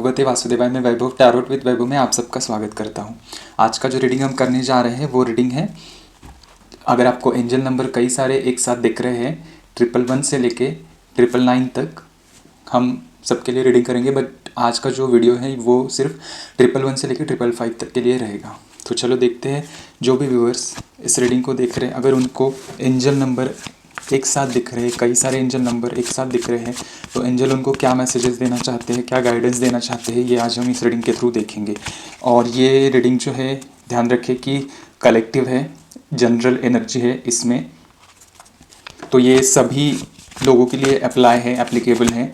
भगवते वासुदेवाय में वैभव टैरोट विद वैभव में आप सबका स्वागत करता हूं। आज का जो रीडिंग हम करने जा रहे हैं वो रीडिंग है, अगर आपको एंजल नंबर कई सारे एक साथ दिख रहे हैं 111 से लेके 999 तक हम सबके लिए रीडिंग करेंगे, बट आज का जो वीडियो है वो सिर्फ 111 से लेके 555 तक के लिए रहेगा। तो चलो देखते हैं, जो भी व्यूअर्स इस रीडिंग को देख रहे हैं अगर उनको एंजल नंबर एक साथ दिख रहे हैं, कई सारे एंजल नंबर एक साथ दिख रहे हैं, तो एंजल उनको क्या मैसेजेस देना चाहते हैं, क्या गाइडेंस देना चाहते हैं, ये आज हम इस रीडिंग के थ्रू देखेंगे। और ये रीडिंग जो है ध्यान रखें कि कलेक्टिव है, जनरल एनर्जी है इसमें, तो ये सभी लोगों के लिए अप्लाई है, एप्लीकेबल है।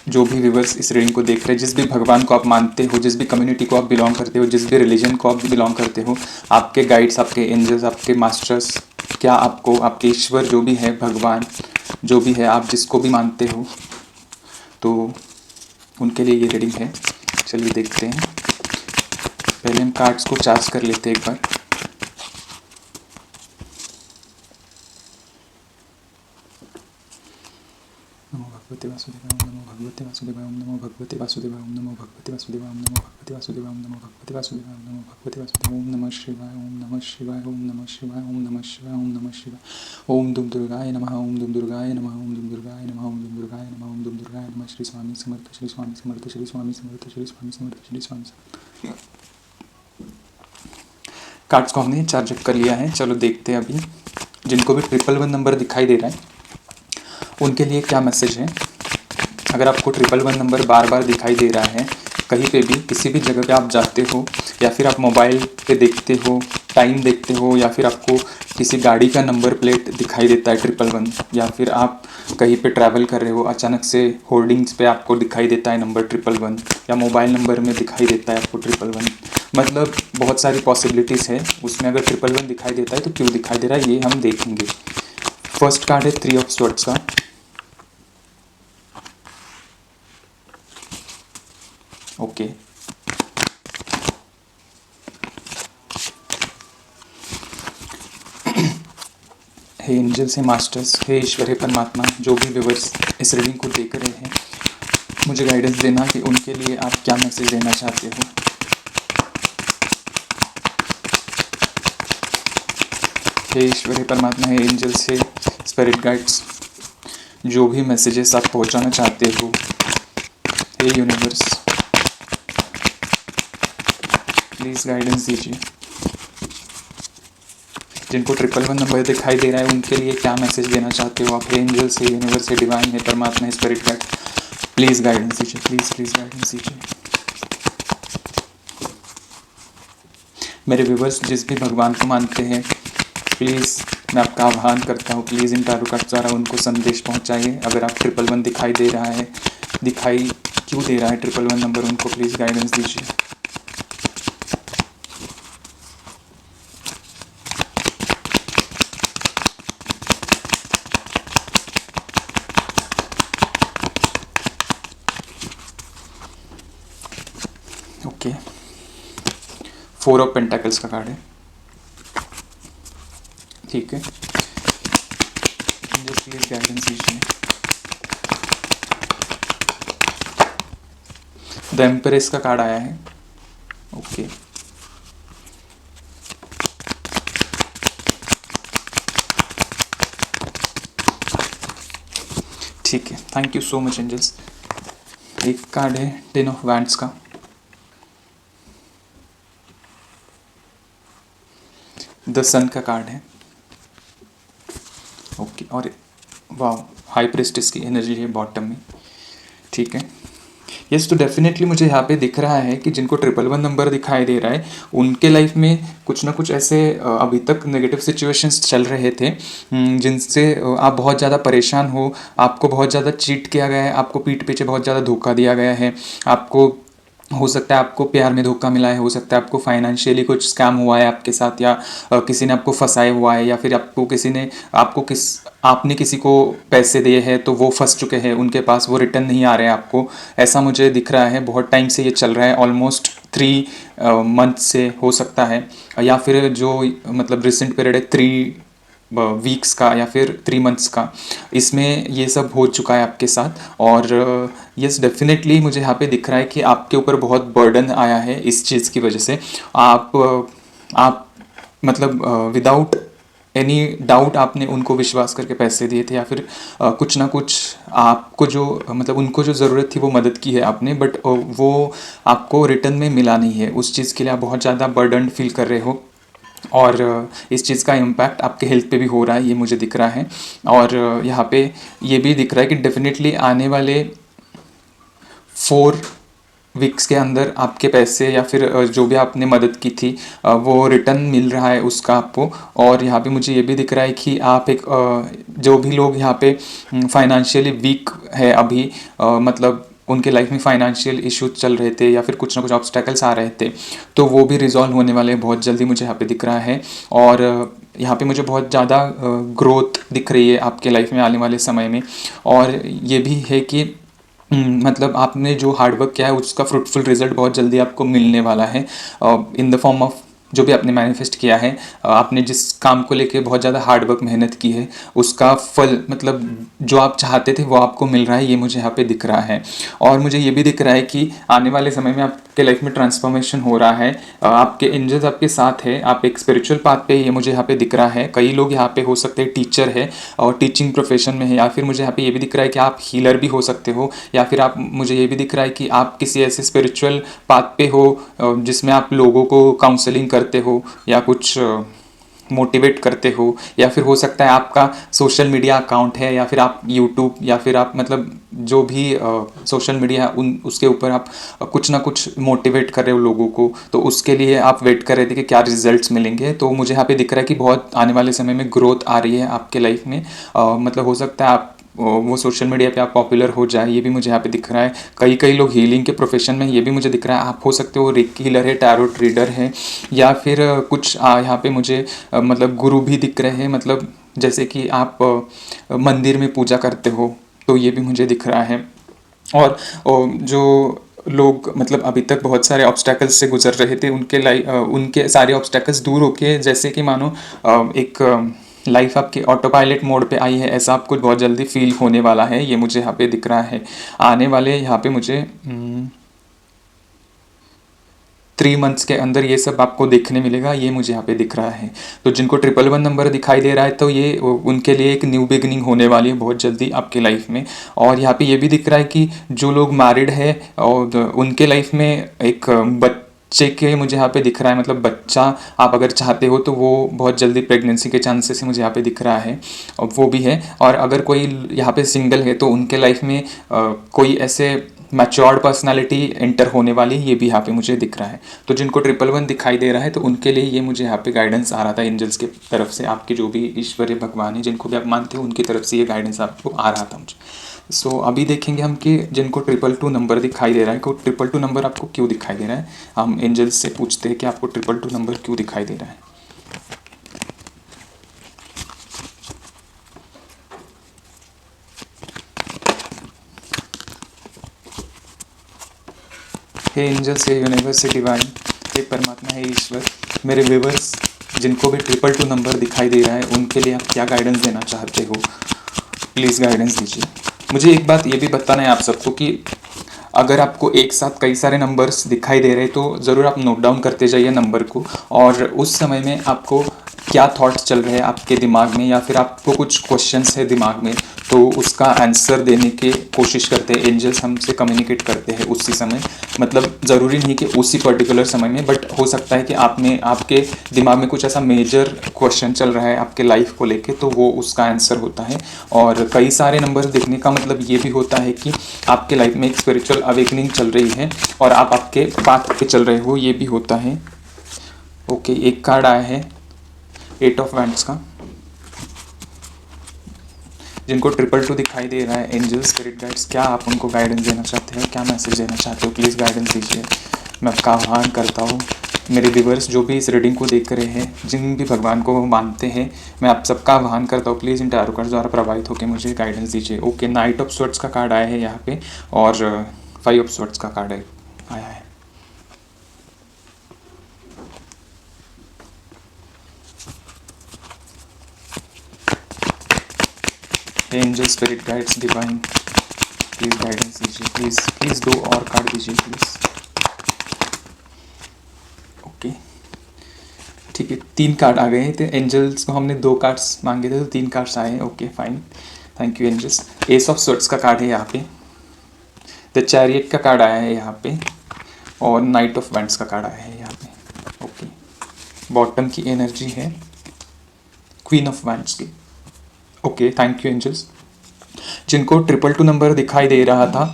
जो भी व्यूवर्स इस रीडिंग को देख रहे हैं, जिस भी भगवान को आप मानते हो, जिस भी कम्युनिटी को आप बिलोंग करते हो, जिस भी रिलीजन को आप बिलोंग करते हो, आपके गाइड्स, आपके एंजल्स, आपके मास्टर्स, क्या आपको आपके ईश्वर जो भी है, भगवान जो भी है, आप जिसको भी मानते हो, तो उनके लिए ये रीडिंग है। चलिए देखते हैं। पहले हम कार्ड्स को चार्ज कर लेते हैं एक बार। नमो भगवते वासुदेवाय, ओम नमो भगवते वासुदेवाय, ओम नमो भगवते वासुदेवाय, ओम नमो भगवते वासुदेवाय, ओम नमो भगवते वासुदेवाय, ओम नमो भगवते वासुदेवाय, ओम नमो भगवते वासुदेवाय, ओम नमः शिवाय, ओम नमः शिवाय, ओम नमः शिवाय, ओम नमः शिवाय, ओम नमः शिवाय, ओम दुम दुर्गाय नमः, ओम दुम दुर्गाय नमः, ओम दुम दुर्गाय नमः, ओम दुम दुर्गाय नमः, ओम दुम दुर्गाय नमः। श्री स्वामी समर्थ, श्री स्वामी समर्थ, श्री स्वामी समर्थ, श्री स्वामी समर्थ, श्री स्वामी समर्थ। कार्ड्स को हमने चार्ज अप कर लिया है। चलो देखते हैं अभी जिनको भी 111 नंबर दिखाई दे रहा है उनके लिए क्या मैसेज है। अगर आपको 111 नंबर बार बार दिखाई दे रहा है, कहीं पे भी किसी भी जगह पे आप जाते हो, या फिर आप मोबाइल पे देखते हो, टाइम देखते हो, या फिर आपको किसी गाड़ी का नंबर प्लेट दिखाई देता है 111, या फिर आप कहीं पे ट्रैवल कर रहे हो, अचानक से होर्डिंग्स पे आपको दिखाई देता है नंबर 111, या मोबाइल नंबर में दिखाई देता है आपको 111, मतलब बहुत सारी पॉसिबिलिटीज़ है उसमें। अगर 111 दिखाई देता है तो क्यों दिखाई दे रहा है ये हम देखेंगे। फर्स्ट कार्ड है 3 ऑफ स्वॉर्ड्स का। ओके, हे एंजल्स, हे मास्टर्स, हे ईश्वर, हे परमात्मा, जो भी व्यूवर्स इस रीडिंग को देख रहे हैं, मुझे गाइडेंस देना कि उनके लिए आप क्या मैसेज देना चाहते हो। हे ईश्वर, हे परमात्मा, हे एंजल्स, हे स्पिरिट गाइड्स, जो भी मैसेजेस आप पहुंचाना चाहते हो, हे यूनिवर्स, प्लीज़ गाइडेंस दीजिए। जिनको 111 नंबर दिखाई दे रहा है उनके लिए क्या मैसेज देना चाहते हो आप, हे एंजल्स, हे यूनिवर्स, हे डिवाइन, हे परमात्मा, हे स्पिरिट गाइड, प्लीज़ गाइडेंस दीजिए, प्लीज़ गाइडेंस दीजिए। मेरे व्यूवर्स जिस भी भगवान को मानते हैं, प्लीज़ मैं आपका आह्वान करता हूँ, प्लीज़ इन टैरो कार्ड्स द्वारा उनको संदेश पहुँचाइए। अगर आप 111 दिखाई दे रहा है, दिखाई क्यों दे रहा है 111 नंबर, उनको प्लीज़ गाइडेंस दीजिए। ओके, 4 ऑफ पेंटाकल्स का कार्ड है, ठीक है। जस्ट प्लीज गाइडेंस दीजिए। द एम्प्रेस का कार्ड आया है। ओके, ठीक है, thank you so much angels. एक कार्ड है 10 ऑफ वैंड्स का, द सन का कार्ड है। ओके, और वाह, हाई प्रेस्टिस की एनर्जी है बॉटम में, ठीक है। यस, तो डेफिनेटली मुझे यहाँ पे दिख रहा है कि जिनको 111 नंबर दिखाई दे रहा है उनके लाइफ में कुछ ना कुछ ऐसे अभी तक नेगेटिव सिचुएशंस चल रहे थे जिनसे आप बहुत ज़्यादा परेशान हो, आपको बहुत ज़्यादा चीट किया गया है, आपको पीठ पीछे बहुत ज़्यादा धोखा दिया गया है, आपको हो सकता है आपको प्यार में धोखा मिला है, हो सकता है आपको फाइनेंशियली कुछ स्कैम हुआ है आपके साथ, या किसी ने आपको फंसाया हुआ है, या फिर आपको किसी ने आपने किसी को पैसे दिए हैं तो वो फंस चुके हैं, उनके पास वो रिटर्न नहीं आ रहे हैं आपको। ऐसा मुझे दिख रहा है, बहुत टाइम से ये चल रहा है, ऑलमोस्ट 3 मंथ से हो सकता है, या फिर जो मतलब रिसेंट पीरियड है 3 वीक्स का या फिर 3 मंथ्स का, इसमें ये सब हो चुका है आपके साथ। और यस डेफिनेटली मुझे यहाँ पे दिख रहा है कि आपके ऊपर बहुत बर्डन आया है इस चीज़ की वजह से। आप मतलब विदाउट एनी डाउट आपने उनको विश्वास करके पैसे दिए थे, या फिर कुछ ना कुछ आपको जो मतलब उनको जो ज़रूरत थी वो मदद की है आपने, बट वो आपको रिटर्न में मिला नहीं है। उस चीज़ के लिए आप बहुत ज़्यादा बर्डन फील कर रहे हो, और इस चीज़ का इम्पैक्ट आपके हेल्थ पे भी हो रहा है, ये मुझे दिख रहा है। और यहाँ पे ये भी दिख रहा है कि डेफिनेटली आने वाले 4 वीक्स के अंदर आपके पैसे या फिर जो भी आपने मदद की थी वो रिटर्न मिल रहा है उसका आपको। और यहाँ पे मुझे ये भी दिख रहा है कि आप एक जो भी लोग यहाँ पे फाइनेंशियली वीक है अभी, मतलब उनके लाइफ में फाइनेंशियल इश्यूज चल रहे थे या फिर कुछ ना कुछ ऑब्स्टेकल्स आ रहे थे, तो वो भी रिजॉल्व होने वाले हैं बहुत जल्दी, मुझे यहाँ पे दिख रहा है। और यहाँ पे मुझे बहुत ज़्यादा ग्रोथ दिख रही है आपके लाइफ में आने वाले समय में। और ये भी है कि मतलब आपने जो हार्डवर्क किया है उसका फ्रूटफुल रिजल्ट बहुत जल्दी आपको मिलने वाला है, इन द फॉर्म ऑफ जो भी आपने मैनिफेस्ट किया है। आपने जिस काम को लेके बहुत ज़्यादा हार्डवर्क मेहनत की है उसका फल, मतलब जो आप चाहते थे वो आपको मिल रहा है, ये मुझे यहाँ पे दिख रहा है। और मुझे ये भी दिख रहा है कि आने वाले समय में आपके लाइफ में ट्रांसफॉर्मेशन हो रहा है, आपके एंजल्स आपके साथ है, आप एक स्पिरिचुअल पाथ पे, ये मुझे यहाँ पे दिख रहा है। कई लोग यहाँ पे हो सकते हैं टीचर है और टीचिंग प्रोफेशन में है, या फिर मुझे यहाँ पे ये भी दिख रहा है कि आप हीलर भी हो सकते हो, या फिर आप, मुझे ये भी दिख रहा है कि आप किसी ऐसे स्पिरिचुअल पाथ पे हो जिसमें आप लोगों को काउंसलिंग करते हो या कुछ मोटिवेट करते हो, या फिर हो सकता है आपका सोशल मीडिया अकाउंट है, या फिर आप यूट्यूब, या फिर आप मतलब जो भी सोशल मीडिया उन उसके ऊपर आप कुछ ना कुछ मोटिवेट कर रहे हो लोगों को, तो उसके लिए आप वेट कर रहे थे कि क्या रिजल्ट्स मिलेंगे। तो मुझे यहाँ पे दिख रहा है कि बहुत आने वाले समय में ग्रोथ आ रही है आपके लाइफ में। मतलब हो सकता है आप वो सोशल मीडिया पे आप पॉपुलर हो जाए, ये भी मुझे यहाँ पे दिख रहा है। कई कई लोग हीलिंग के प्रोफेशन में, ये भी मुझे दिख रहा है। आप हो सकते हो रेकी हीलर है, टैरोट रीडर है, या फिर कुछ यहाँ पे मुझे मतलब गुरु भी दिख रहे हैं, मतलब जैसे कि आप मंदिर में पूजा करते हो, तो ये भी मुझे दिख रहा है। और जो लोग मतलब अभी तक बहुत सारे ऑब्स्टैकल्स से गुजर रहे थे, उनके सारे ऑब्स्टैकल्स दूर होके, जैसे कि मानो एक लाइफ आपके ऑटो पायलट मोड पे आई है, ऐसा आपको बहुत जल्दी फील होने वाला है, ये मुझे यहाँ पे दिख रहा है। आने वाले यहाँ पे मुझे 3 मंथ्स के अंदर ये सब आपको देखने मिलेगा, ये मुझे यहाँ पे दिख रहा है। तो जिनको 111 नंबर दिखाई दे रहा है, तो ये उनके लिए एक न्यू बिगनिंग होने वाली है बहुत जल्दी आपके लाइफ में। और यहाँ पे ये भी दिख रहा है कि जो लोग मैरिड है और उनके लाइफ में एक बच्चे के मुझे यहाँ पे दिख रहा है, मतलब बच्चा आप अगर चाहते हो तो वो बहुत जल्दी प्रेगनेंसी के चांसेस मुझे यहाँ पे दिख रहा है, और वो भी है। और अगर कोई यहाँ पे सिंगल है तो उनके लाइफ में कोई ऐसे मैच्योर्ड पर्सनालिटी एंटर होने वाली, ये भी यहाँ पे मुझे दिख रहा है। तो जिनको 111 दिखाई दे रहा है, तो उनके लिए ये मुझे यहाँ पे गाइडेंस आ रहा था एंजल्स की तरफ से, आपके जो भी ईश्वरीय भगवान है जिनको भी आप मानते हो उनकी तरफ से ये गाइडेंस आपको आ रहा था मुझे। सो अभी देखेंगे हम कि जिनको 222 नंबर दिखाई दे रहा है, को 222 नंबर आपको क्यों दिखाई दे रहा है। हम एंजल्स से पूछते हैं कि आपको 222 नंबर क्यों दिखाई दे रहा है। हे एंजल्स, हे यूनिवर्स, हे डिवाइन, हे परमात्मा, हे ईश्वर, मेरे व्यूवर्स जिनको भी 222 नंबर दिखाई दे रहा है उनके लिए आप क्या गाइडेंस देना चाहते हो, प्लीज़ गाइडेंस दीजिए। मुझे एक बात ये भी बताना है आप सबको कि अगर आपको एक साथ कई सारे नंबर्स दिखाई दे रहे हैं तो ज़रूर आप नोट डाउन करते जाइए नंबर को, और उस समय में आपको क्या थॉट्स चल रहे हैं आपके दिमाग में, या फिर आपको कुछ क्वेश्चंस है दिमाग में, तो उसका आंसर देने की कोशिश करते हैं। एंजल्स हमसे कम्युनिकेट करते हैं उसी समय, मतलब ज़रूरी नहीं कि उसी पर्टिकुलर समय में, बट हो सकता है कि आपके दिमाग में कुछ ऐसा मेजर क्वेश्चन चल रहा है आपके लाइफ को लेके, तो वो उसका आंसर होता है। और कई सारे नंबर्स दिखने का मतलब ये भी होता है कि आपके लाइफ में एक स्पिरिचुअल अवेकनिंग चल रही है और आप आपके पाथ पे चल रहे हो, ये भी होता है। ओके, एक कार्ड आया है 8 ऑफ वैंड्स का। जिनको 222 दिखाई दे रहा है, एंजल्स, स्पिरिट गाइड्स, क्या आप उनको गाइडेंस देना चाहते हो, क्या मैसेज देना चाहते हो, प्लीज़ गाइडेंस दीजिए। मैं आपका आह्वान करता हूँ। मेरे व्यूवर्स जो भी इस रीडिंग को देख रहे हैं, जिन भी भगवान को मानते हैं, मैं आप सबका आह्वान करता हूँ, प्लीज़ इन टैरो कार्ड्स द्वारा प्रभावित होकर मुझे गाइडेंस दीजिए। ओके, नाइट ऑफ स्वॉर्ड्स का कार्ड आया है यहाँ पे, और 5 ऑफ स्वॉर्ड्स का कार्ड आया है। Angel spirit guides divine please guidance दीजिए, प्लीज़ प्लीज़ 2 और कार्ड दीजिए प्लीज़। ओके ठीक है, 3 कार्ड आ गए थे। एंजल्स को हमने 2 कार्ड्स मांगे थे तो 3 कार्ड्स आए हैं। Okay fine, thank you angels. Ace of swords का कार्ड है यहाँ पे, द चैरियट का कार्ड आया है यहाँ पे, और नाइट ऑफ वैंड्स का कार्ड आया है यहाँ पे। ओके, बॉटम की एनर्जी है क्वीन ऑफ वैंड्स की। Okay thank you angels. जिनको 222 नंबर दिखाई दे रहा था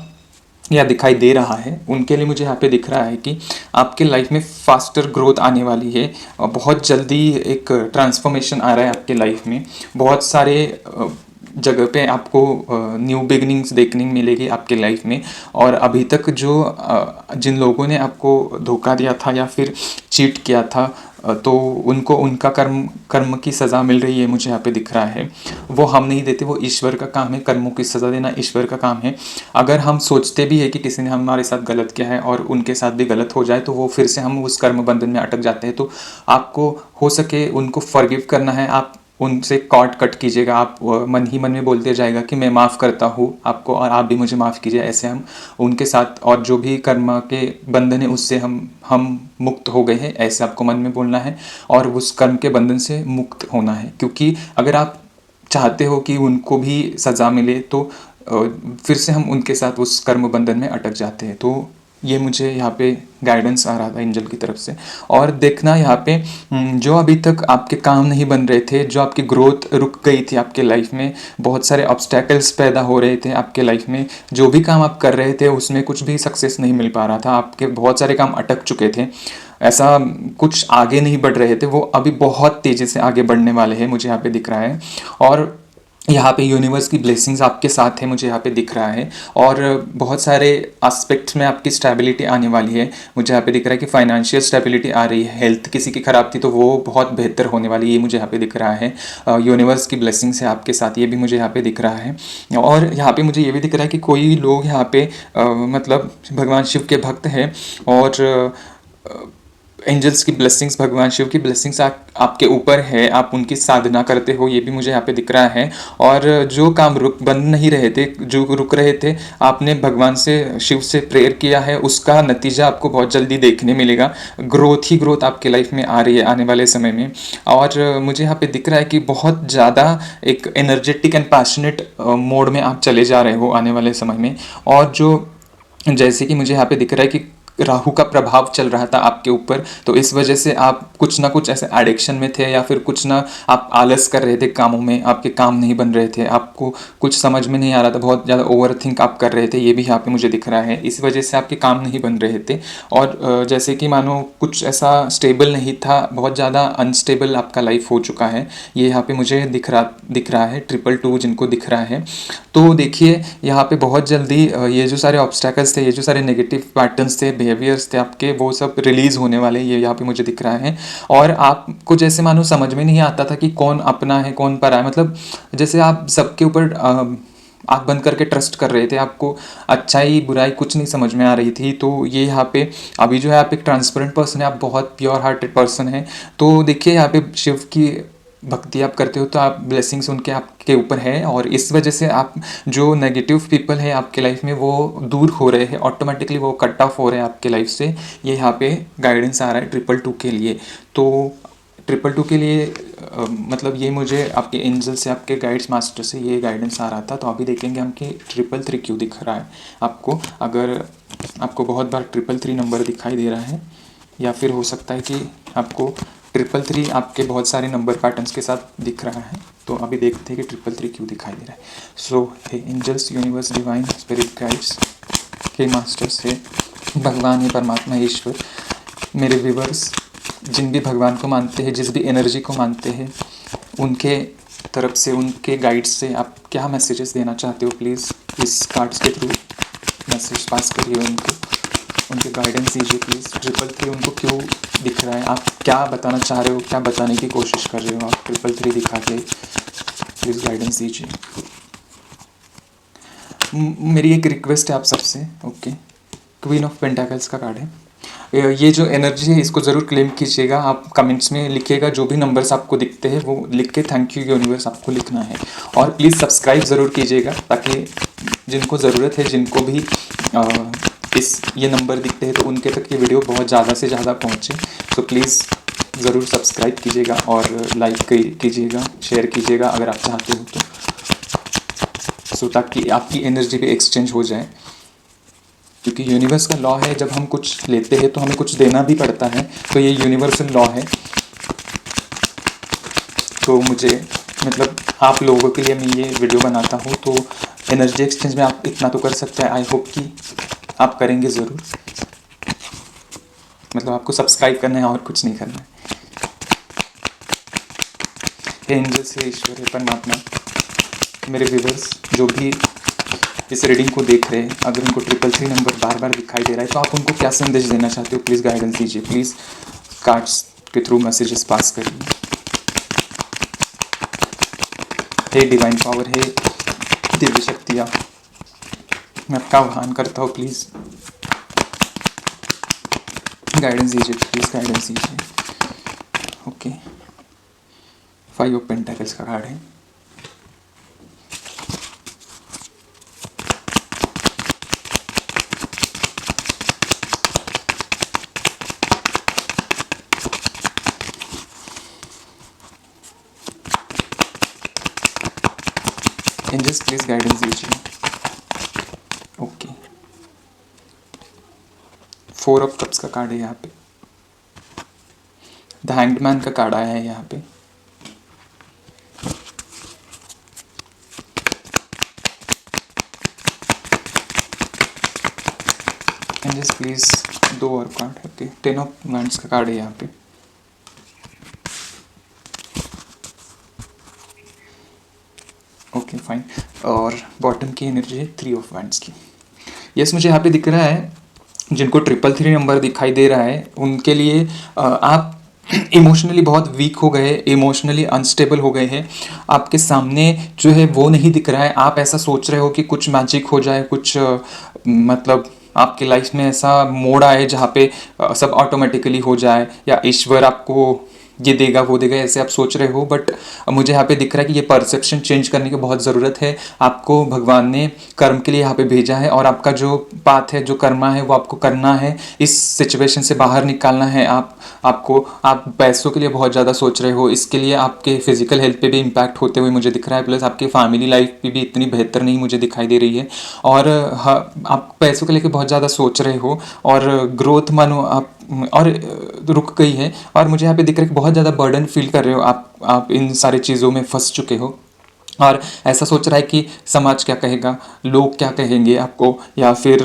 या दिखाई दे रहा है, उनके लिए मुझे यहाँ पे दिख रहा है कि आपके लाइफ में फास्टर ग्रोथ आने वाली है और बहुत जल्दी एक ट्रांसफॉर्मेशन आ रहा है आपके लाइफ में। बहुत सारे जगह पे आपको न्यू बिगनिंग्स देखने मिलेगी आपके लाइफ में। और अभी तक जो जिन लोगों ने आपको धोखा दिया था या फिर चीट किया था, तो उनको उनका कर्म की सज़ा मिल रही है, मुझे यहाँ पे दिख रहा है। वो हम नहीं देते, वो ईश्वर का काम है। कर्मों की सज़ा देना ईश्वर का काम है। अगर हम सोचते भी है कि किसी ने हमारे साथ गलत किया है और उनके साथ भी गलत हो जाए, तो वो फिर से हम उस कर्म बंधन में अटक जाते हैं। तो आपको हो सके उनको फॉरगिव करना है। आप उनसे कॉर्ड कट कीजिएगा। आप मन ही मन में बोलते जाएगा कि मैं माफ़ करता हूँ आपको और आप भी मुझे माफ़ कीजिए। ऐसे हम उनके साथ, और जो भी कर्म के बंधन है उससे हम मुक्त हो गए हैं, ऐसे आपको मन में बोलना है और उस कर्म के बंधन से मुक्त होना है। क्योंकि अगर आप चाहते हो कि उनको भी सज़ा मिले, तो फिर से हम उनके साथ उस कर्म बंधन में अटक जाते हैं। तो ये मुझे यहाँ पे गाइडेंस आ रहा था एंजल की तरफ से। और देखना यहाँ पे जो अभी तक आपके काम नहीं बन रहे थे, जो आपकी ग्रोथ रुक गई थी आपके लाइफ में, बहुत सारे ऑब्स्टैकल्स पैदा हो रहे थे आपके लाइफ में, जो भी काम आप कर रहे थे उसमें कुछ भी सक्सेस नहीं मिल पा रहा था, आपके बहुत सारे काम अटक चुके थे, ऐसा कुछ आगे नहीं बढ़ रहे थे, वो अभी बहुत तेज़ी से आगे बढ़ने वाले हैं, मुझे यहाँ पे दिख रहा है। और यहाँ पे यूनिवर्स की ब्लेसिंग्स आपके साथ है, मुझे यहाँ पे दिख रहा है। और बहुत सारे एस्पेक्ट्स में आपकी स्टेबिलिटी आने वाली है। मुझे यहाँ पे दिख रहा है कि फाइनेंशियल स्टेबिलिटी आ रही है। हेल्थ किसी की ख़राब थी तो वो बहुत बेहतर होने वाली है, ये मुझे यहाँ पे दिख रहा है। यूनिवर्स की ब्लेसिंग्स है आपके साथ, ये भी मुझे यहाँ पे दिख रहा है। और यहाँ पे मुझे ये भी दिख रहा है कि कोई लोग यहाँ पे मतलब भगवान शिव के भक्त हैं और एंजल्स की ब्लेसिंग्स, भगवान शिव की ब्लेसिंग्स आपके ऊपर है। आप उनकी साधना करते हो, ये भी मुझे यहाँ पे दिख रहा है। और जो काम बन नहीं रहे थे, जो रुक रहे थे, आपने भगवान से, शिव से प्रेयर किया है, उसका नतीजा आपको बहुत जल्दी देखने मिलेगा। ग्रोथ ही ग्रोथ आपके लाइफ में आ रही है आने वाले समय में। और मुझे यहाँ पे दिख रहा है कि बहुत ज़्यादा एक एनर्जेटिक एंड पैशनेट मोड में आप चले जा रहे हो आने वाले समय में। और जो जैसे कि मुझे यहाँ पे दिख रहा है कि राहु का प्रभाव चल रहा था आपके ऊपर, तो इस वजह से आप कुछ ना कुछ ऐसे एडिक्शन में थे, या फिर कुछ ना आप आलस कर रहे थे कामों में, आपके काम नहीं बन रहे थे, आपको कुछ समझ में नहीं आ रहा था, बहुत ज़्यादा ओवर थिंक आप कर रहे थे, ये भी यहाँ पे मुझे दिख रहा है। इस वजह से आपके काम नहीं बन रहे थे। और जैसे कि मानो कुछ ऐसा स्टेबल नहीं था, बहुत ज़्यादा अनस्टेबल आपका लाइफ हो चुका है, ये यहाँ पे मुझे दिख रहा है। 222 जिनको दिख रहा है, तो देखिए यहाँ पे बहुत जल्दी ये जो सारे ऑब्स्टैकल्स थे, ये जो सारे नेगेटिव पैटर्न्स थे, बिहेवियर्स थे आपके, वो सब रिलीज़ होने वाले, ये यहाँ पे मुझे दिख रहा है। और आपको जैसे मानो समझ में नहीं आता था कि कौन अपना है कौन परा है, मतलब जैसे आप सबके ऊपर आँख बंद करके ट्रस्ट कर रहे थे, आपको अच्छाई बुराई कुछ नहीं समझ में आ रही थी। तो ये यहाँ पे अभी जो है आप एक ट्रांसपेरेंट पर्सन है, आप बहुत प्योर हार्टेड पर्सन है। तो देखिए यहाँ पे शिव की भक्ति आप करते हो तो आप ब्लेसिंग्स उनके आपके ऊपर है, और इस वजह से आप जो नेगेटिव पीपल है आपके लाइफ में वो दूर हो रहे हैं, ऑटोमेटिकली वो कट ऑफ हो रहे हैं आपके लाइफ से। ये यहाँ पे गाइडेंस आ रहा है 222 के लिए। तो 222 के लिए मतलब ये मुझे आपके एंजल से, आपके गाइड्स मास्टर से ये गाइडेंस आ रहा था। तो अभी देखेंगे हम कि 333 क्यों दिख रहा है आपको। अगर आपको बहुत बार 333 नंबर दिखाई दे रहा है, या फिर हो सकता है कि आपको 333 आपके बहुत सारे नंबर पैटर्न्स के साथ दिख रहा है, तो अभी देखते हैं कि 333 क्यों दिखाई दे रहा है। So hey angels, universe, divine spirit guides के मास्टर्स है, भगवान है, परमात्मा ईश्वर, मेरे व्यूवर्स जिन भी भगवान को मानते हैं, जिस भी एनर्जी को मानते हैं, उनके तरफ से, उनके गाइड्स से आप क्या मैसेजेस देना चाहते हो, प्लीज़ इस कार्ड्स के थ्रू मैसेज पास करिए उनको, उनके गाइडेंस दीजिए प्लीज़। 333 उनको क्यों दिख रहा है, आप क्या बताना चाह रहे हो, क्या बताने की कोशिश कर रहे हो आप 333 दिखा के, प्लीज़ गाइडेंस दीजिए। मेरी एक रिक्वेस्ट है आप सबसे, ओके। क्वीन ऑफ पेंटाकल्स का कार्ड है। ये जो एनर्जी है इसको ज़रूर क्लेम कीजिएगा। आप कमेंट्स में लिखिएगा, जो भी नंबर्स आपको दिखते हैं वो लिख के थैंक यू यूनिवर्स आपको लिखना है। और प्लीज़ सब्सक्राइब ज़रूर कीजिएगा, ताकि जिनको ज़रूरत है, जिनको भी ये नंबर दिखते हैं तो उनके तक ये वीडियो बहुत ज़्यादा से ज़्यादा पहुँचे। तो प्लीज़ ज़रूर सब्सक्राइब कीजिएगा और लाइक कीजिएगा, शेयर कीजिएगा अगर आप चाहते हो तो, सो ताकि आपकी एनर्जी भी एक्सचेंज हो जाए। क्योंकि यूनिवर्स का लॉ है, जब हम कुछ लेते हैं तो हमें कुछ देना भी पड़ता है, तो ये यूनिवर्सल लॉ है। तो मुझे मतलब आप लोगों के लिए मैं ये वीडियो बनाता हूँ, तो एनर्जी एक्सचेंज में आप इतना तो कर सकते हैं। आई होप कि आप करेंगे ज़रूर। मतलब आपको सब्सक्राइब करना है और कुछ नहीं करना है। हे एंजल्स, हे ईश्वर, हे परमात्मा, मेरे व्यूवर्स जो भी इस रीडिंग को देख रहे हैं, अगर उनको 333 नंबर बार बार दिखाई दे रहा है तो आप उनको क्या संदेश देना चाहते हो? प्लीज़ गाइडेंस दीजिए। प्लीज़ कार्ड्स के थ्रू मैसेजेस पास करिए। हे डिवाइन पावर, हे दिव्य शक्तियाँ, मैं आपका आह्वान करता हूँ, प्लीज़ गाइडेंस दीजिए, प्लीज़ गाइडेंस दीजिए। ओके, 5 ऑफ पेंटाकल्स का कार्ड है। एंजल्स प्लीज गाइडेंस दीजिए। ओके, 4 ऑफ कप्स का कार्ड है यहाँ पे। द हैंग्ड मैन का कार्ड आया है यहाँ पे। एंजल्स प्लीज 2 और कार्ड। ओके, 10 ऑफ वैंड्स का कार्ड है यहाँ पे। ओके फाइन, और बॉटम की एनर्जी है 3 ऑफ वैंड्स की। यस, मुझे यहाँ पे दिख रहा है जिनको 333 नंबर दिखाई दे रहा है उनके लिए आप इमोशनली बहुत वीक हो गए, इमोशनली अनस्टेबल हो गए हैं। आपके सामने जो है वो नहीं दिख रहा है। आप ऐसा सोच रहे हो कि कुछ मैजिक हो जाए, कुछ मतलब आपकी लाइफ में ऐसा मोड़ आए जहाँ पे सब ऑटोमेटिकली हो जाए, या ईश्वर आपको ये देगा वो देगा, ऐसे आप सोच रहे हो। बट मुझे यहाँ पे दिख रहा है कि ये परसेप्शन चेंज करने की बहुत ज़रूरत है। आपको भगवान ने कर्म के लिए यहाँ पे भेजा है, और आपका जो पाथ है, जो कर्मा है, वो आपको करना है। इस सिचुएशन से बाहर निकालना है आप पैसों के लिए बहुत ज़्यादा सोच रहे हो, इसके लिए आपके फिजिकल हेल्थ पे भी इम्पैक्ट होते हुए मुझे दिख रहा है। प्लस आपकी फैमिली लाइफ भी इतनी बेहतर नहीं मुझे दिखाई दे रही है। और आप पैसों को लेकर बहुत ज़्यादा सोच रहे हो, और ग्रोथ मानो आप और रुक गई है। और मुझे यहाँ पे दिख रहा है कि बहुत ज़्यादा बर्डन फील कर रहे हो, आप इन सारी चीज़ों में फंस चुके हो, और ऐसा सोच रहा है कि समाज क्या कहेगा, लोग क्या कहेंगे आपको, या फिर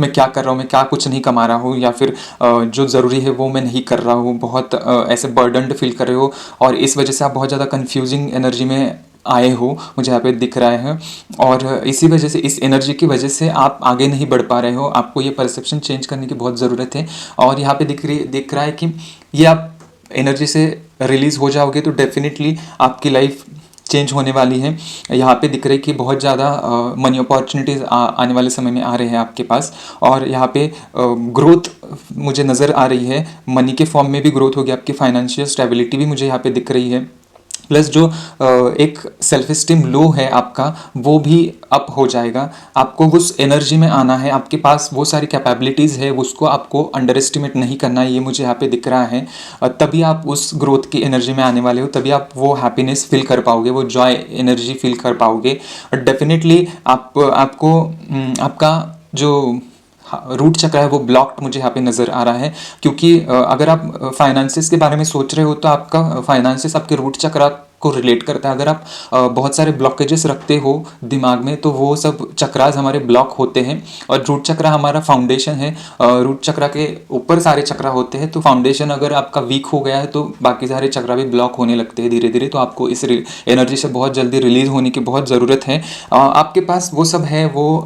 मैं क्या कर रहा हूँ, मैं क्या कुछ नहीं कमा रहा हूँ, या फिर जो ज़रूरी है वो मैं नहीं कर रहा हूँ। बहुत ऐसे बर्डनड फील कर रहे हो, और इस वजह से आप बहुत ज़्यादा कन्फ्यूजिंग एनर्जी में आए हो, मुझे यहाँ पे दिख रहा है। और इसी वजह से, इस एनर्जी की वजह से आप आगे नहीं बढ़ पा रहे हो। आपको ये परसेप्शन चेंज करने की बहुत ज़रूरत है। और यहाँ पे दिख रहा है कि ये आप एनर्जी से रिलीज़ हो जाओगे तो डेफिनेटली आपकी लाइफ चेंज होने वाली है। यहाँ पे दिख रहा है कि बहुत ज़्यादा मनी अपॉर्चुनिटीज़ आने वाले समय में आ रहे हैं आपके पास। और यहाँ पे ग्रोथ मुझे नज़र आ रही है, मनी के फॉर्म में भी ग्रोथ होगी, आपकी फाइनेंशियल स्टेबिलिटी भी मुझे यहाँ पे दिख रही है। प्लस जो एक सेल्फ स्टीम लो है आपका, वो भी अप हो जाएगा। आपको उस एनर्जी में आना है, आपके पास वो सारी कैपेबिलिटीज़ है, उसको आपको अंडर एस्टिमेट नहीं करना है, ये मुझे यहाँ पे दिख रहा है। तभी आप उस ग्रोथ की एनर्जी में आने वाले हो, तभी आप वो हैप्पीनेस फील कर पाओगे, वो जॉय एनर्जी फील कर पाओगे। और डेफिनेटली आपका जो रूट चक्र है वो ब्लॉक्ड मुझे यहाँ पे नज़र आ रहा है। क्योंकि अगर आप फाइनेंसिस के बारे में सोच रहे हो तो आपका फाइनेंसिस आपके रूट चक्र को रिलेट करता है। अगर आप बहुत सारे ब्लॉकेजेस रखते हो दिमाग में तो वो सब चक्रास हमारे ब्लॉक होते हैं। और रूट चक्र हमारा फाउंडेशन है, रूट चक्र के ऊपर सारे चक्र होते हैं। तो फाउंडेशन अगर आपका वीक हो गया है तो बाकी सारे चक्र भी ब्लॉक होने लगते हैं धीरे धीरे। तो आपको इस एनर्जी से बहुत जल्दी रिलीज होने की बहुत ज़रूरत है। आपके पास वो सब है, वो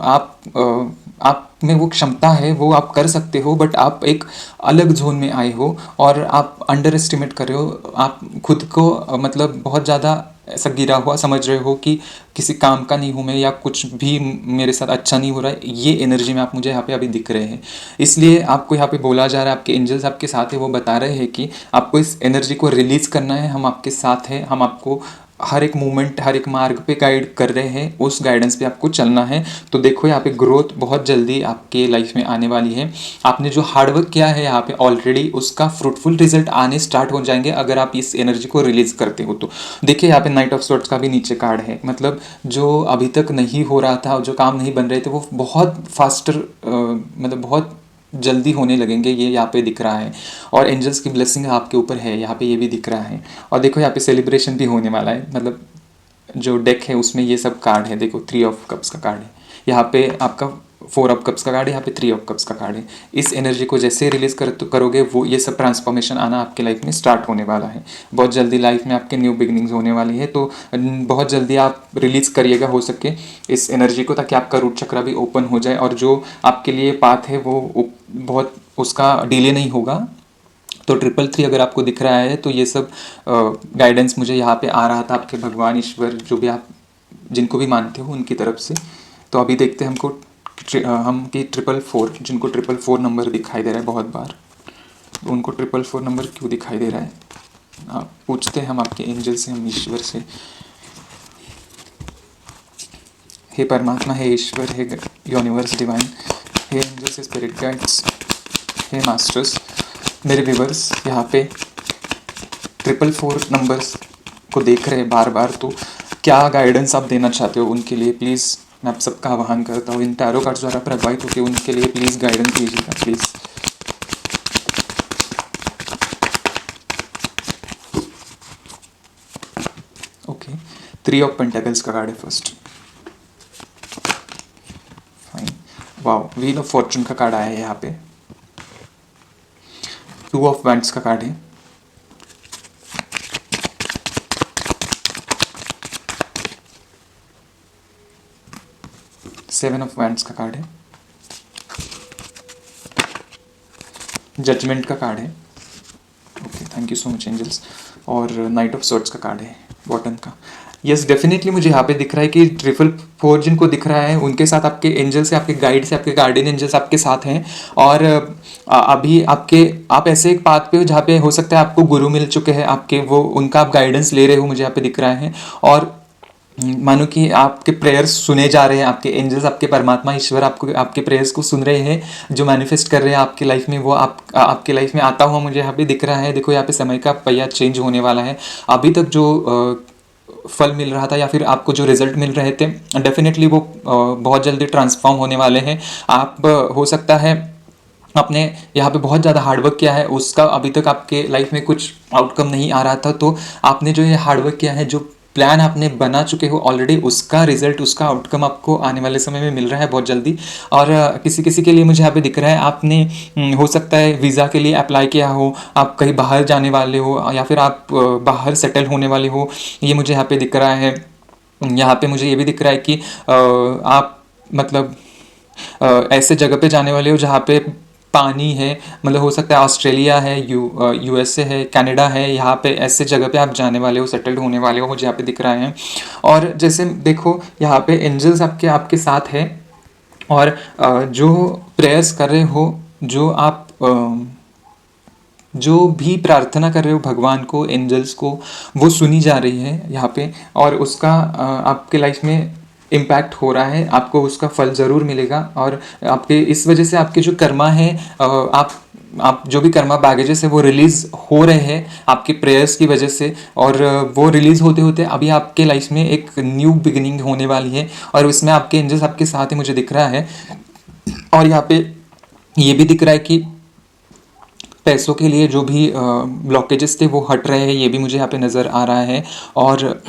आप में वो क्षमता है, वो आप कर सकते हो। बट आप एक अलग जोन में आए हो और आप अंडर एस्टिमेट कर रहे हो। आप खुद को मतलब बहुत ज़्यादा ऐसा गिरा हुआ समझ रहे हो कि किसी काम का नहीं हूँ मैं, या कुछ भी मेरे साथ अच्छा नहीं हो रहा है, ये एनर्जी में आप मुझे यहाँ पे अभी दिख रहे हैं। इसलिए आपको यहाँ पे बोला जा रहा है, आपके एंजल्स आपके साथ है, वो बता रहे हैं कि आपको इस एनर्जी को रिलीज़ करना है, हम आपके साथ हैं, हम आपको हर एक मूवमेंट, हर एक मार्ग पे गाइड कर रहे हैं, उस गाइडेंस पे आपको चलना है। तो देखो यहाँ पे ग्रोथ बहुत जल्दी आपके लाइफ में आने वाली है। आपने जो हार्डवर्क किया है यहाँ पे ऑलरेडी, उसका फ्रूटफुल रिजल्ट आने स्टार्ट हो जाएंगे अगर आप इस एनर्जी को रिलीज करते हो तो। देखिए यहाँ पे नाइट ऑफ सॉर्ड्स का भी नीचे कार्ड है, मतलब जो अभी तक नहीं हो रहा था, जो काम नहीं बन रहे थे, वो बहुत फास्टर मतलब बहुत जल्दी होने लगेंगे, ये यहाँ पे दिख रहा है। और एंजल्स की ब्लेसिंग आपके ऊपर है यहाँ पे, ये भी दिख रहा है। और देखो यहाँ पे सेलिब्रेशन भी होने वाला है, मतलब जो डेक है उसमें ये सब कार्ड है। देखो 3 ऑफ कप्स का कार्ड है यहाँ पे, आपका 4 ऑफ कप्स का कार्ड है यहाँ पे, 3 ऑफ कप्स का कार्ड है। इस एनर्जी को जैसे रिलीज करोगे, वो ये सब ट्रांसफॉर्मेशन आना आपके लाइफ में स्टार्ट होने वाला है। बहुत जल्दी लाइफ में आपके न्यू बिगिनिंग्स होने वाली है, तो बहुत जल्दी आप रिलीज करिएगा हो सके इस एनर्जी को, ताकि आपका रूट चक्र भी ओपन हो जाए और जो आपके लिए पाथ है वो बहुत उसका डिले नहीं होगा। तो 333 अगर आपको दिख रहा है तो ये सब गाइडेंस मुझे यहाँ पे आ रहा था आपके भगवान ईश्वर, जो भी आप जिनको भी मानते हो उनकी तरफ से। तो अभी देखते हैं हमको हम कि 444, जिनको 444 नंबर दिखाई दे रहा है बहुत बार, तो उनको 444 नंबर क्यों दिखाई दे रहा है, आप पूछते हैं हम आपके एंजल से, हम ईश्वर से। हे परमात्मा, हे ईश्वर, हे यूनिवर्स डिवाइन, हे एंजल्स, हे स्पिरिट गाइड्स, हे मास्टर्स, मेरे व्यूवर्स यहाँ पे 444 नंबर्स को देख रहे हैं बार बार, तो क्या गाइडेंस आप देना चाहते हो उनके लिए, प्लीज़ मैं आप सबका आह्वान करता हूँ इन टैरो कार्ड्स द्वारा प्रभावित होकर उनके लिए प्लीज़ गाइडेंस दीजिएगा प्लीज़। ओके, 3 ऑफ पेंटेकल्स का कार्ड है first, fine. Wow, wheel of fortune का कार्ड आया है यहाँ पे। 2 ऑफ वैंड्स का कार्ड है, सेवन ऑफ वैंड्स का कार्ड है, जजमेंट का कार्ड है। Okay, thank you so much angels. और नाइट ऑफ सॉर्ड्स का कार्ड है बॉटम का। यस, डेफिनेटली मुझे यहाँ पे दिख रहा है कि 444 जिनको दिख रहा है उनके साथ आपके एंजल से, आपके गाइड से, आपके गार्डियन एंजल्स आपके साथ हैं। और अभी आप ऐसे एक पाथ पे हो जहाँ पे हो सकता है आपको गुरु मिल चुके हैं आपके, वो उनका आप गाइडेंस ले रहे हो, मुझे यहाँ पे दिख रहा है। और मानो कि आपके प्रेयर्स सुने जा रहे हैं, आपके एंजल्स, आपके परमात्मा ईश्वर आपको, आपके प्रेयर्स को सुन रहे हैं, जो मैनिफेस्ट कर रहे हैं आपकी लाइफ में, वो आपके लाइफ में आता हुआ मुझे यहाँ पे दिख रहा है। देखो यहाँ पे समय का पहिया चेंज होने वाला है। अभी तक जो फल मिल रहा था या फिर आपको जो रिजल्ट मिल रहे थे, डेफिनेटली वो बहुत जल्दी ट्रांसफॉर्म होने वाले हैं। आप हो सकता है आपने यहाँ पे बहुत ज़्यादा हार्डवर्क किया है, उसका अभी तक आपके लाइफ में कुछ आउटकम नहीं आ रहा था, तो आपने जो ये हार्डवर्क किया है, जो प्लान आपने बना चुके हो ऑलरेडी, उसका रिजल्ट, उसका आउटकम आपको आने वाले समय में मिल रहा है बहुत जल्दी। और किसी किसी के लिए मुझे यहाँ पे दिख रहा है आपने हो सकता है वीज़ा के लिए अप्लाई किया हो, आप कहीं बाहर जाने वाले हो या फिर आप बाहर सेटल होने वाले हो, ये मुझे यहाँ पे दिख रहा है। यहाँ पे मुझे ये भी दिख रहा है कि आप मतलब ऐसे जगह पे जाने वाले हो जहाँ पे पानी है, मतलब हो सकता है ऑस्ट्रेलिया है, यूएसए है, कनाडा है, यहाँ पे ऐसे जगह पे आप जाने वाले हो, सेटल्ड होने वाले हो, मुझे यहाँ पे दिख रहा है। और जैसे देखो यहाँ पे एंजल्स आपके साथ है, और जो प्रेयर्स कर रहे हो, जो भी प्रार्थना कर रहे हो भगवान को, एंजल्स को, वो सुनी जा रही है यहाँ पे, और उसका आपके लाइफ में इम्पैक्ट हो रहा है, आपको उसका फल ज़रूर मिलेगा। और आपके इस वजह से आपके जो कर्मा है, आप जो भी कर्मा बैगेजेस है वो रिलीज़ हो रहे हैं आपके प्रेयर्स की वजह से, और वो रिलीज़ होते होते अभी आपके लाइफ में एक न्यू बिगिनिंग होने वाली है, और उसमें आपके एंजल्स आपके साथ ही मुझे दिख रहा है। और यहाँ पे ये भी दिख रहा है कि पैसों के लिए जो भी ब्लॉकेजेस थे वो हट रहे हैं, ये भी मुझे यहाँ पे नज़र आ रहा है। और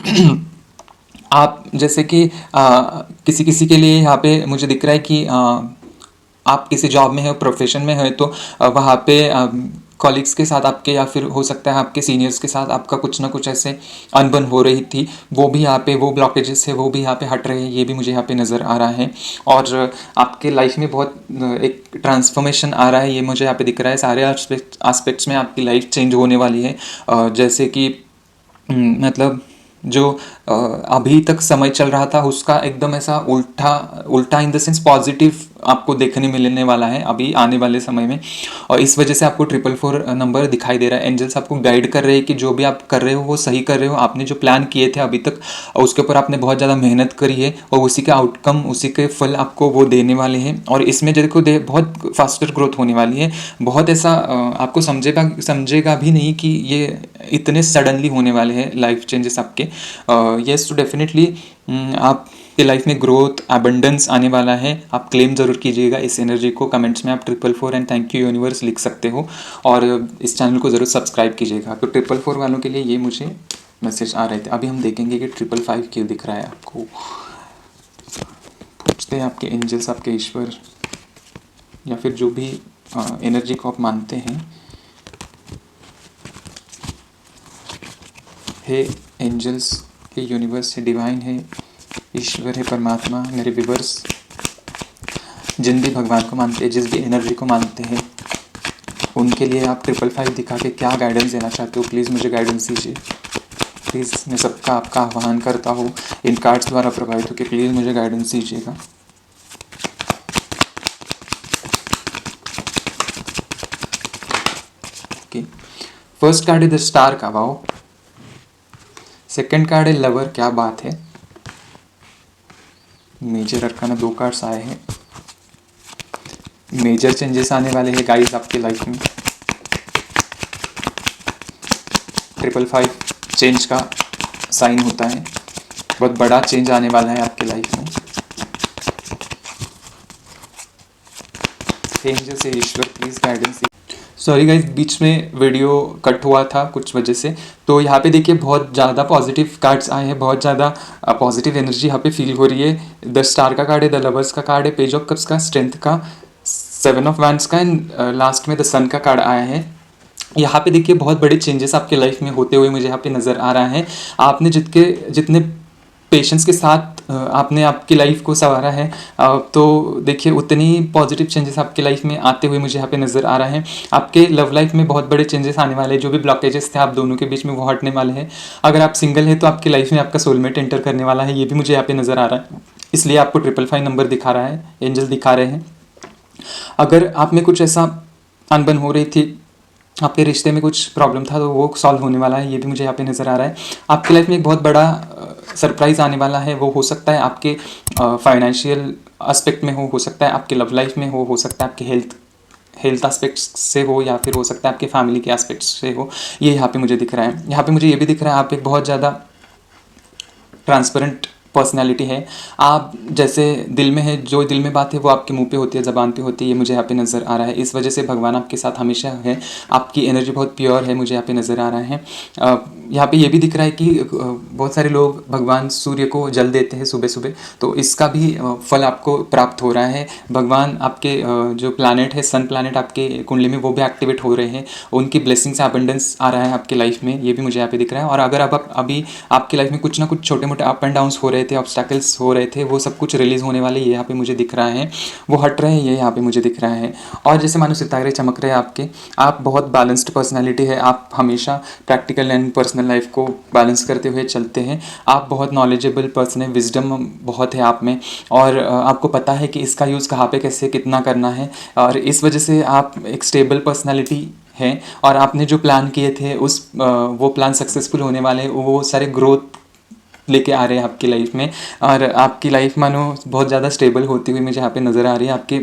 आप जैसे कि किसी किसी के लिए यहाँ पे मुझे दिख रहा है कि आप किसी जॉब में हो, प्रोफेशन में हो, तो वहाँ पे कॉलिग्स के साथ आपके, या फिर हो सकता है आपके सीनियर्स के साथ आपका कुछ ना कुछ ऐसे अनबन हो रही थी, वो भी यहाँ पे, वो ब्लॉकेजेस है वो भी यहाँ पे हट रहे हैं, ये भी मुझे यहाँ पे नज़र आ रहा है। और आपके लाइफ में बहुत एक ट्रांसफॉर्मेशन आ रहा है, ये मुझे यहाँ पे दिख रहा है। सारे एस्पेक्ट्स में आपकी लाइफ चेंज होने वाली है। जैसे कि मतलब जो अभी तक समय चल रहा था उसका एकदम ऐसा उल्टा उल्टा इन द सेंस पॉजिटिव आपको देखने मिलने वाला है अभी आने वाले समय में। और इस वजह से आपको 444 नंबर दिखाई दे रहा है। एंजल्स आपको गाइड कर रहे हैं कि जो भी आप कर रहे हो वो सही कर रहे हो। आपने जो प्लान किए थे अभी तक उसके ऊपर आपने बहुत ज़्यादा मेहनत करी है और उसी के आउटकम उसी के फल आपको वो देने वाले हैं। और इसमें देखो बहुत फास्टर ग्रोथ होने वाली है। बहुत ऐसा आपको समझेगा भी नहीं कि ये इतने सडनली होने वाले हैं लाइफ चेंजेस आपके। येस तो डेफिनेटली आपके लाइफ में ग्रोथ अबंडेंस आने वाला है। आप क्लेम ज़रूर कीजिएगा इस एनर्जी को। कमेंट्स में आप 444 एंड थैंक यू यूनिवर्स लिख सकते हो और इस चैनल को ज़रूर सब्सक्राइब कीजिएगा। तो 444 वालों के लिए ये मुझे मैसेज आ रहे थे। अभी हम देखेंगे कि 555 क्यों दिख रहा है आपको। पूछते हैं आपके एंजल्स, आपके ईश्वर या फिर जो भी एनर्जी को आप मानते हैं। हे एंजल्स, हे यूनिवर्स, है डिवाइन, है ईश्वर, है परमात्मा, मेरे व्यूवर्स जिन भी भगवान को मानते हैं, जिस भी एनर्जी को मानते हैं, उनके लिए आप 555 दिखा के क्या गाइडेंस देना चाहते हो, प्लीज़ मुझे गाइडेंस दीजिए। प्लीज़ मैं सबका आपका आह्वान करता हूँ इन कार्ड्स द्वारा प्रभावित होकर, प्लीज़ मुझे गाइडेंस दीजिएगा। ओके, फर्स्ट कार्ड है द स्टार का, वाओ। सेकंड कार्ड है लवर, क्या बात है। मेजर अरकाना 2 कार्ड्स आए हैं। मेजर चेंजेस आने वाले हैं गाइस आपके लाइफ में। 555 चेंज का साइन होता है। बहुत बड़ा चेंज आने वाला है आपके लाइफ में। एंजल से ईश्वर प्लीज गाइडेंस। सॉरी गाइज, बीच में वीडियो कट हुआ था कुछ वजह से। तो यहाँ पे देखिए बहुत ज़्यादा पॉजिटिव कार्ड्स आए हैं, बहुत ज़्यादा पॉजिटिव एनर्जी यहाँ पे फील हो रही है। द स्टार का कार्ड है, द लवर्स का कार्ड है, पेज ऑफ कप्स का, स्ट्रेंथ का, 7 ऑफ वैंड्स का एंड लास्ट में द सन का कार्ड आया है। यहाँ पे देखिए बहुत बड़े चेंजेस आपके लाइफ में होते हुए मुझे यहाँ पे नज़र आ रहा है। आपने जितने पेशेंस के साथ आपने आपकी लाइफ को संवारा है, तो देखिए उतनी पॉजिटिव चेंजेस आपकी लाइफ में आते हुए मुझे यहाँ पे नज़र आ रहा है। आपके लव लाइफ में बहुत बड़े चेंजेस आने वाले हैं। जो भी ब्लॉकेजेस थे आप दोनों के बीच में वो हटने वाले हैं। अगर आप सिंगल हैं तो आपकी लाइफ में आपका सोलमेट एंटर करने वाला है, ये भी मुझे यहाँ पे नज़र आ रहा है। इसलिए आपको 555 नंबर दिखा रहा है, एंजल दिखा रहे हैं। अगर आप में कुछ ऐसा अनबन हो रही थी, आपके रिश्ते में कुछ प्रॉब्लम था, तो वो सॉल्व होने वाला है, ये भी मुझे यहाँ पे नज़र आ रहा है। आपकी लाइफ में एक बहुत बड़ा सरप्राइज़ आने वाला है। वो हो सकता है आपके फाइनेंशियल एस्पेक्ट में हो सकता है आपके लव लाइफ में हो सकता है आपके हेल्थ एस्पेक्ट्स से हो, या फिर हो सकता है आपके फैमिली के एस्पेक्ट्स से हो। ये यहाँ पे मुझे दिख रहा है। यहाँ पे मुझे ये भी दिख रहा है आप एक बहुत ज़्यादा ट्रांसपेरेंट पर्सनैलिटी है। आप जैसे दिल में है, जो दिल में बात है वो आपके मुंह पे होती है, ज़बान पे होती है, ये मुझे यहाँ पे नज़र आ रहा है। इस वजह से भगवान आपके साथ हमेशा है। आपकी एनर्जी बहुत प्योर है, मुझे यहाँ पे नज़र आ रहा है। यहाँ पे ये भी दिख रहा है कि बहुत सारे लोग भगवान सूर्य को जल देते हैं सुबह सुबह, तो इसका भी फल आपको प्राप्त हो रहा है। भगवान आपके जो प्लानट है, सन प्लानट आपके कुंडली में, वो भी एक्टिवेट हो रहे हैं। उनकी ब्लेसिंग्स अबंडेंस आ रहा है आपकी लाइफ में, ये भी मुझे यहाँ पे दिख रहा है। और अगर आप अभी आपकी लाइफ में कुछ ना कुछ छोटे मोटे अप एंड डाउन्स हो रहे थे, ऑब्स्टैकल्स हो रहे थे, वो सब कुछ रिलीज़ होने वाले, ये यहाँ पे मुझे दिख रहा है। वो हट रहे हैं, ये यहाँ पे मुझे दिख रहा है। और जैसे मानो सितारे चमक रहे हैं आपके। आप बहुत बैलेंस्ड पर्सनैलिटी है। आप हमेशा प्रैक्टिकल एंड पर्सनल लाइफ को बैलेंस करते हुए चलते हैं। आप बहुत नॉलेजेबल पर्सन है, विजडम बहुत है आप में, और आपको पता है कि इसका यूज़ कहाँ पे कैसे कितना करना है। और इस वजह से आप एक स्टेबल पर्सनैलिटी है। और आपने जो प्लान किए थे वो प्लान सक्सेसफुल होने वाले, वो सारे ग्रोथ लेके आ रहे हैं आपकी लाइफ में। और आपकी लाइफ मानो बहुत ज़्यादा स्टेबल होती हुई मुझे यहाँ पे नज़र आ रही है। आपके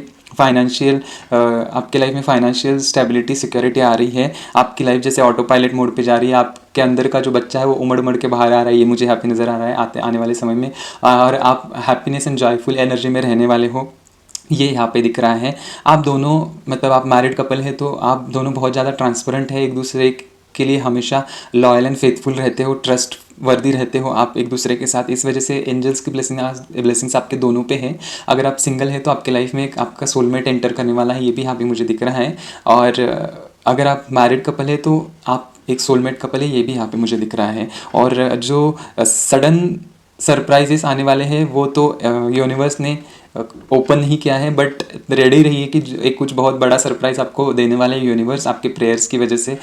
लाइफ में फाइनेंशियल स्टेबिलिटी सिक्योरिटी आ रही है। आपकी लाइफ जैसे ऑटो पायलट मोड पे जा रही है। आपके अंदर का जो बच्चा है वो उमड़ उमड़ के बाहर आ रहा है, ये मुझे यहाँ पे नज़र आ रहा है आने वाले समय में। और आप हैप्पीनेस एंड जॉयफुल एनर्जी में रहने वाले हो, ये यहाँ पे दिख रहा है। आप दोनों मतलब आप मैरिड कपल है, तो आप दोनों बहुत ज़्यादा ट्रांसपेरेंट है, एक दूसरे के लिए हमेशा लॉयल एंड फेथफुल रहते हो, ट्रस्ट वर्दी रहते हो आप एक दूसरे के साथ। इस वजह से एंजल्स की ब्लेसिंग्स आपके दोनों पे है। अगर आप सिंगल है तो आपके लाइफ में एक आपका सोलमेट एंटर करने वाला है, ये भी यहाँ पे मुझे दिख रहा है। और अगर आप मैरिड कपल है तो आप एक सोलमेट कपल है, ये भी यहाँ पे मुझे दिख रहा है। और जो सडन सरप्राइजेस आने वाले हैं वो तो यूनिवर्स ने ओपन नहीं किया है, बट रेडी रहिए कि एक कुछ बहुत बड़ा सरप्राइज़ आपको देने वाला है यूनिवर्स आपके प्रेयर्स की वजह से।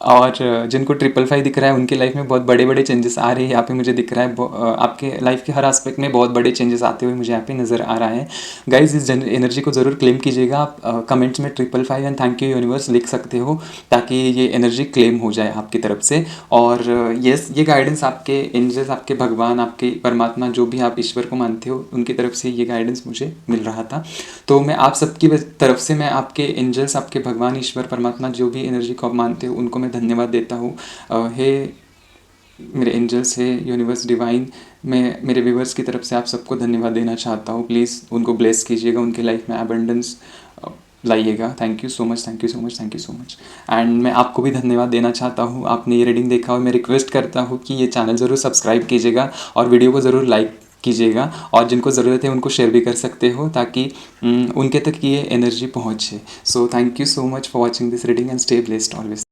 और जिनको 555 दिख रहा है उनकी लाइफ में बहुत बड़े बड़े चेंजेस आ रहे हैं यहाँ पे मुझे दिख रहा है। आपके लाइफ के हर एस्पेक्ट में बहुत बड़े चेंजेस आते हुए मुझे यहाँ पे नज़र आ रहा है। गाइज इस एनर्जी को ज़रूर क्लेम कीजिएगा। आप कमेंट्स में 555 एंड थैंक यू यूनिवर्स लिख सकते हो ताकि ये एनर्जी क्लेम हो जाए आपकी तरफ से। और यस, ये गाइडेंस आपके एंजल्स, आपके भगवान, आपके परमात्मा, जो भी आप ईश्वर को मानते हो, उनकी तरफ से ये गाइडेंस मुझे मिल रहा था। तो मैं आप सबकी तरफ से, मैं आपके एंजल्स, आपके भगवान, ईश्वर, परमात्मा, जो भी एनर्जी को आप मानते हो, उनको मैं धन्यवाद देता हूँ। हे मेरे एंजल्स, है यूनिवर्स डिवाइन, मैं मेरे व्यूवर्स की तरफ से आप सबको धन्यवाद देना चाहता हूँ। प्लीज़ उनको ब्लेस कीजिएगा, उनके लाइफ में एबंडेंस लाइएगा। Thank you so much, thank you so much, thank you so much. And मैं आपको भी धन्यवाद देना चाहता हूँ, आपने ये रीडिंग देखा और मैं रिक्वेस्ट करता हूँ कि ये चैनल ज़रूर सब्सक्राइब कीजिएगा और वीडियो को ज़रूर लाइक कीजिएगा, और जिनको ज़रूरत है उनको शेयर भी कर सकते हो ताकि उनके तक ये एनर्जी पहुँचे। So thank you so much for watching this reading and stay blessed always.